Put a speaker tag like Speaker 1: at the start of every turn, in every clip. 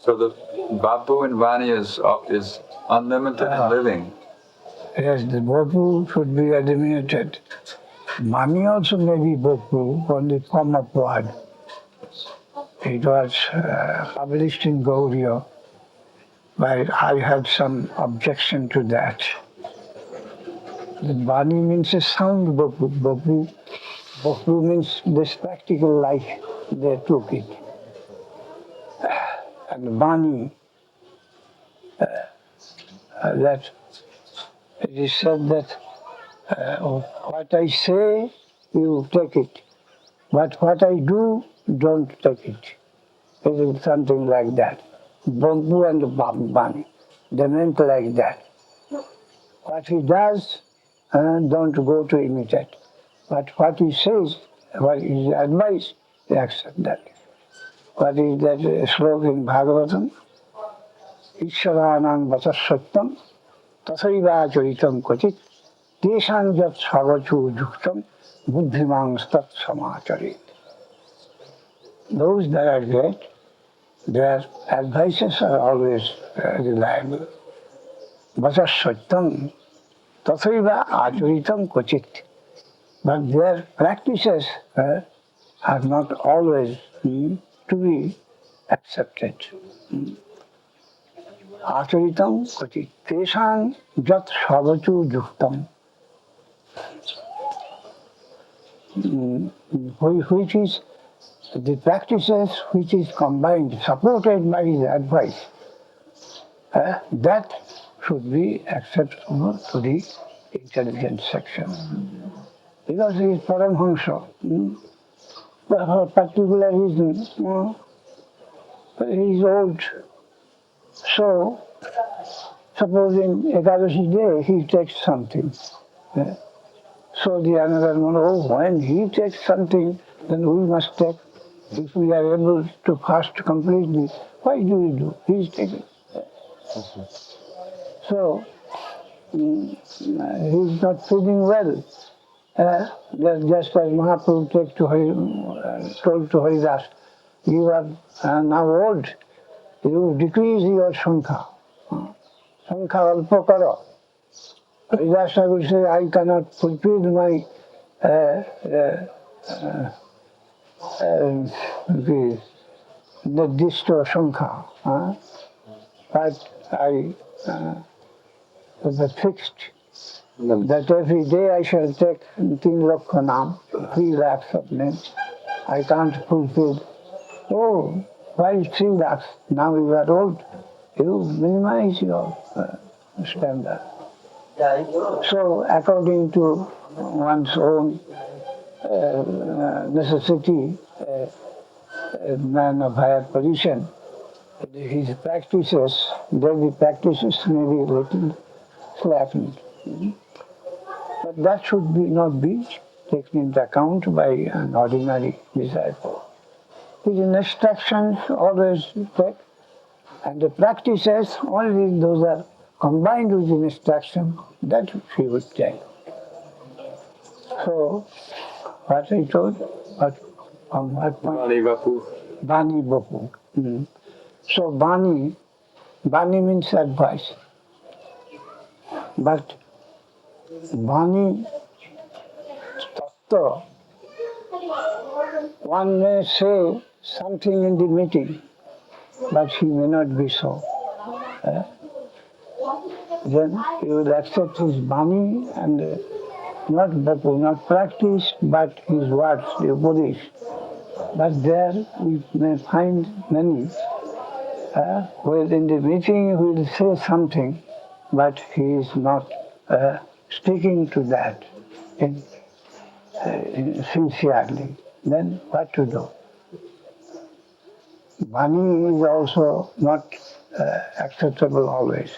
Speaker 1: So the vapu and vani is unlimited in living.
Speaker 2: Yes, the vapu should be eliminated. Vani also may be vapu on the form of word. It was published in Gaudiya, but I had some objection to that. The Vani means a sound vapu. Vapu means this practical life, they took it. And Vani, that it is said that what I say, you take it. But what I do, don't take it. It is something like that. Vapu and Vani, they meant like that. What he does, don't go to imitate. But what he says, what his advice, they accept that. What is that sloka in Bhagavatam? Ishvaranam vasasattam tasaiva charitam kvachit tesham jat savachu juktam buddhimang stat samacharit. Those that are great, their advices are always reliable. Vasasattam tasaiva acharitam kvachit. But their practices are not always to be accepted. Acharitam kvachit tesham jat savachu juktam. Which is the practices which is combined, supported by his advice, that should be acceptable to the intelligent section. Because he is Paramhamsa. For a particular reason, he is old. So, supposing Ekadashi day, he takes something. So the another one, when he takes something, then we must take. If we are able to fast completely, why do we do? He is taking. So, he is not feeling well. Just as Mahaprabhu told to Haridas, you are now old, you decrease your sankha. Sankha alpa karo. Haridas Thakur say, I cannot fulfill my nirdishta sankha. But I was fixed that every day I shall take 3 lakh naam, 3 lakhs of names. I can't fulfill. Oh, why 3 lakhs? Now you are old. You minimize your standard. So, according to one's own necessity, a man of higher position, his practices, daily practices may be a little slackened. But that should not be taken into account by an ordinary disciple. His instructions always take, and the practices, only those are combined with the instruction, that he would take. So, what I told, on what point?
Speaker 1: Vani vapu.
Speaker 2: Vani vapu. So Vani means advice. But Vani tattva, one may say something in the meeting, but he may not be so. Then you will accept his Vani and not vapu, not practice, but his words, the Buddhist. But there we may find many where in the meeting he will say something, but he is not sticking to that sincerely. Then what to do? Vani is also not acceptable always.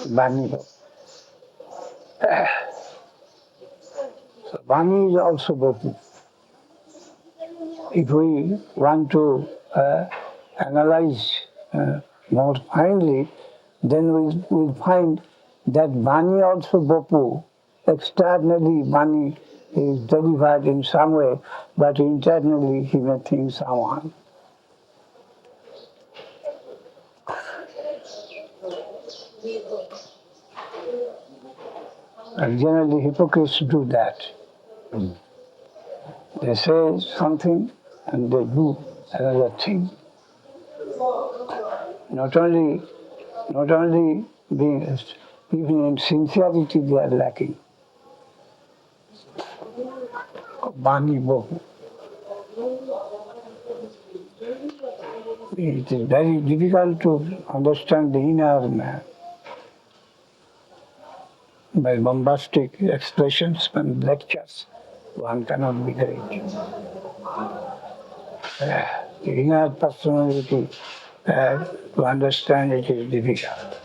Speaker 2: Vani. So Vani is also vapu. If we want to analyze more finely, then we'll find that Vani also vapu. Externally, Vani is delivered in some way, but internally he may think someone. And generally hypocrites do that. They say something and they do another thing. Not only being, even in sincerity they are lacking. Vani, vapu. It is very difficult to understand the inner man by bombastic expressions and lectures. One cannot be great. The inner personality, to understand it is difficult.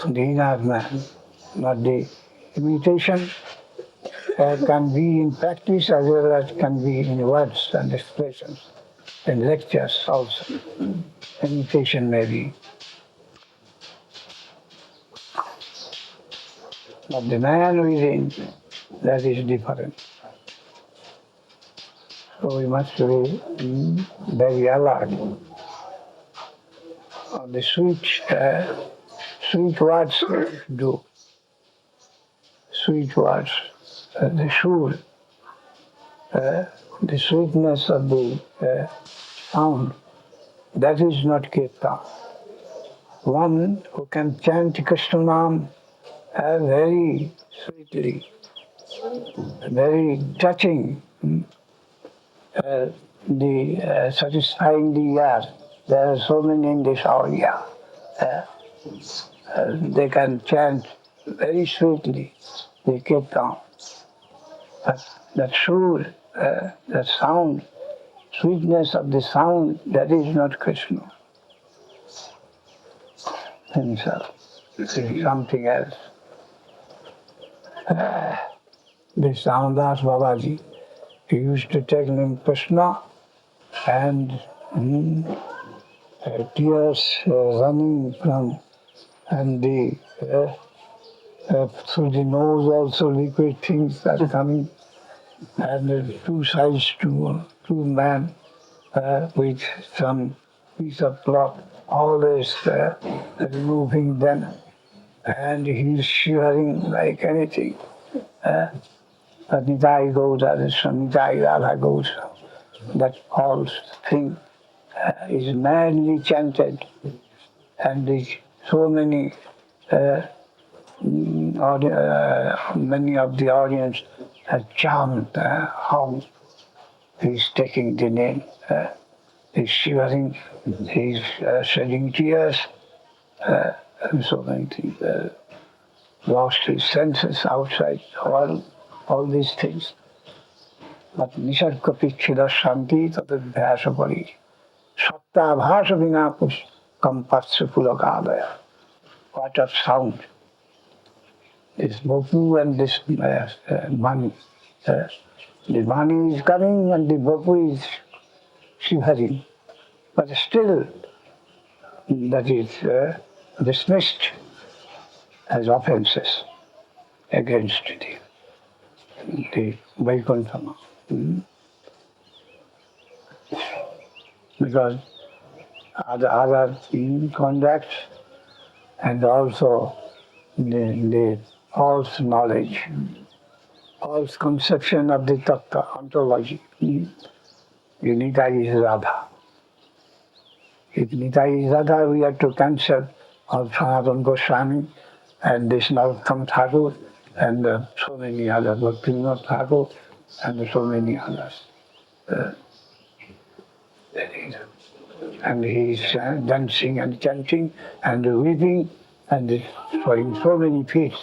Speaker 2: The inner man, not the imitation, can be in practice as well as can be in words and expressions. In lectures also, imitation may be. But the man within, that is different. So we must be very alert. The sweet words do. Sweet words, the soul, the sweetness of the sound, that is not kirtan. One who can chant Krishna Nam very sweetly, very touching, satisfying the ear. There are so many in this area. They can chant very sweetly the kirtan. But that soul, that sound, sweetness of the sound, that is not Krishna himself. It is something else. This Ramdas Babaji, he used to take name Krishna and tears running from, and the through the nose also liquid things are coming, and two sides to man with some piece of cloth, always removing them, and he's shivering like anything. Nitai goes, Nitai Radha goes. That whole thing is madly chanted, and there's so many, many of the audience are charmed how he's taking the name. He's shivering, he's shedding tears, and so many things. Lost his senses outside the world, all these things. But nisarga pichchida shanti tadadhyasa pari. Satta bhasa vinapus kampatsa pulagadaya. What a sound. This vapu and this vani. The vani is coming and the vapu is shivering. But still, that is dismissed as offenses against the Vaikuntama. Because other conducts and also the false knowledge, false conception of the tattva, ontology. Nitai is Radha. If Nitai is Radha, we have to cancel all Sanatana Goswami and this Narasingha Thakur and so many others, Bhaktivinoda Thakura and so many others. And he's dancing and chanting and weeping and showing so many feet.